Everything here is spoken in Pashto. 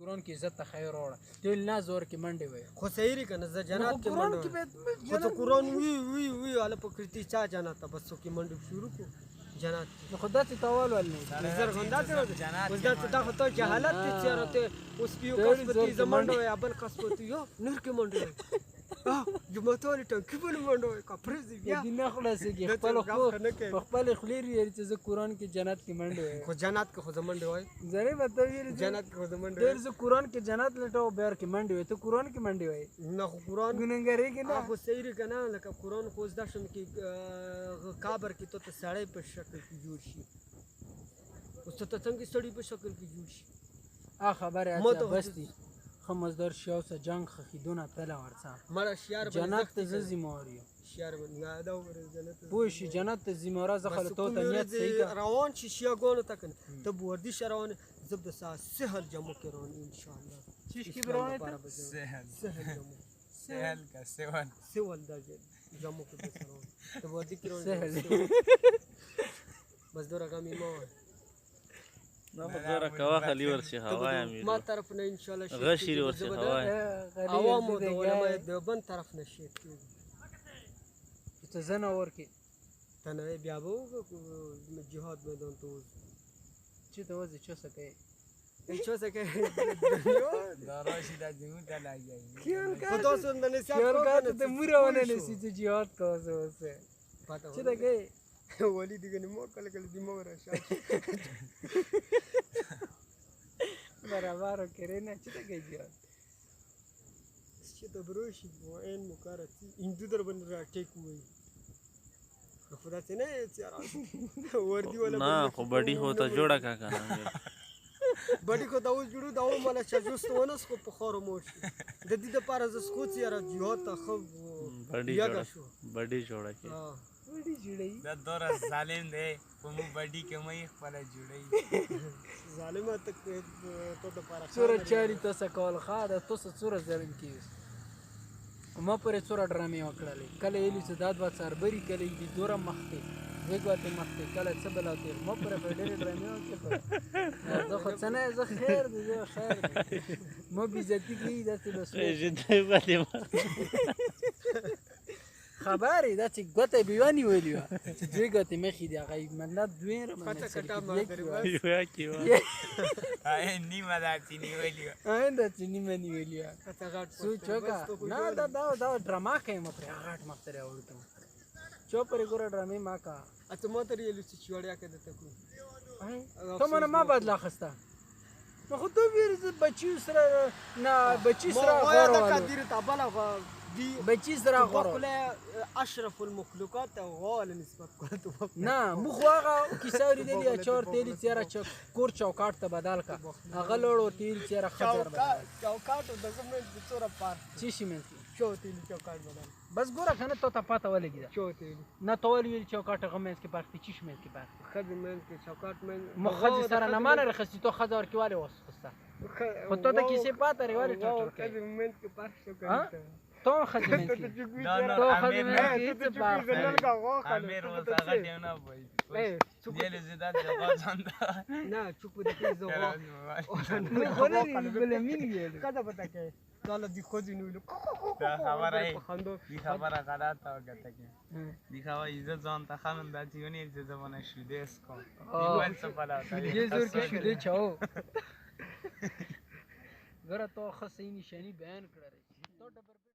قرآن کې عزت ته خیر راوړه ته ویل نه زور کې منډې وایي خو صحیح کنه زه جنات کې قرآن منډه کې باید خو ته قرآن وی هله په کرتی چا جنات ته بس څوک منډه شروع کو جنات نو خو داسې تاوال ول نه زر غندا ته اوس دا خو ته جهالت ته چیرته اوس پیو کس پتی زمنډه وي ابل کس پتی یو نور کې منډه وي جمعتون ټنګ کې بل منډه وي کپرز بیا دې نه خلاصېږي خپل خولې لري چې زه قرآن کې جنت کې منډې وایي خو جنات کې خو زمنډه وای زری مته ویل جنات کې خو زمنډه ډېر زه قرآن کې جنت لټاو بیر کې منډې وایي ته قرآن کې منډې وایي نه خو قرآن ګنهګاري کې نه خو صحیح کنه لکه قرآن خو زده شم کې کابر کې ته سړی په شکل کې جوړ شي اوس ته څنګه سړی په شکل کې جوړ شي خبره اته بستی خمزدار شاوسه جنگ خخیدونه پله ورڅه مړه شیار جنت ته زه ذمہوار یم شیار باندې دا وګوره جنت پوه شي جنت ته ذمہوار زه تو ته نیت صحیح روان شي شیاګونو ته کنه ته بوردی روان زب د سهل جمع کې روان ان شاء الله چیش کې روان ته سهل جمع سهل کا سهل دا جمع کې روان ته بوردی کې روان بس دورا غمی ما نه مزاره کوا خلی ورشي هوا امیر ما طرف نه ان شاء الله غشيري ورشي هوا عوامو د علماء د بن طرف نه شي ته زنه ورکی ته نه بیا به جهاد میدان ته چې ته وځي چې څه کوي چې څه کوي دا راشي دا جنو ته لاګي خدا سند نه سیاست کوي ته مورونه نسی چې جهاد کوي اوسه پته چې دا کوي ولی دیگه مو کله کله دماغ را شاته برابر کړي نه چې دا کوي چې ته بروشي و ان مکارتی اندو در باندې را ټیک وای خدا ته نه چې وردی ولا نه خو بډی هوته جوړه کا کنه بډی کو دا اوس جوړو دا مله چې جوست ونس کو په خور مو شي د دې لپاره ز سکو چې را جهاد ته خو بډی جوړه کی وړي جوړي دا دور ظالم دی په مو بډی کې مې خپل جوړي ظالم ته ته د پاره سور چاري تاسو کول خاله تاسو سور ظالم کیږي ما پرې سور ډرامې وکړلې کله یې چې داد وا سربري کله دې دوره مخته وګوته مخته کله څه بلاته ما پرې ډېرې ډرامې وکړې زه خو څنګه زه خیر دې خیر ما بیزتی کیږي داسې بس خبرې دا چې ګوته بیوانی ویلی و چې دوی ګوتې مخې دی هغه منت دوی را کټه کټه مارګری یو کیو نیمه دا چینی ویلی دا چینی منی ویلی کټه غاټ سوچ وکړه نه دا ډراما کوي ما پرې غاټ مخته راوړم چو پرې ګوره ډرامې ما کا اته ما ته یې لسی چوړیا کې دته کو ته مونږ ما بدلا خسته نو خو ته ویل بچی سره نه بچی سره غوړ دا قدیر تابلا بچی سره غوړ اشرف المخلوقات غوال نسبت کوته نه مخ واغه کیساری دی چور تیلی چیرې کور چوکاټ ته بدل کا هغه لوړو تیل چیرې خطر بدل چوکاټ د کومه د چوره پار چی شي مې چو تیل چوکاټ بدل بس ګوره کنه ته پاته ولګی چو تیل نه تول ویل چوکاټ غمېس کې پارتي چی شمېس کې پارتي خد من کې چوکاټ من مخج سره نه مانه رخصتي تو خزار کې والے وسخسته خو ته د کیسه پاته ریوالې ټټر خد من کې پار چوکاټ تو خدمت کی تو خدمت کی څه پاره امیر وساغه دیونه وای دې له زیات جواب ځاندا نه چوپ دې کې زوغه مې خونه بل مینګې کدا پتا کې قال دي خو دي نو دا خبره دي خبره غلط او غته کې دي خبره عزت ځان ته خانم د جیونی د زمانه شوده اس کو دیوال څه پلا دې زور کې شوده چاو غره تو خصې نشانی بیان کړی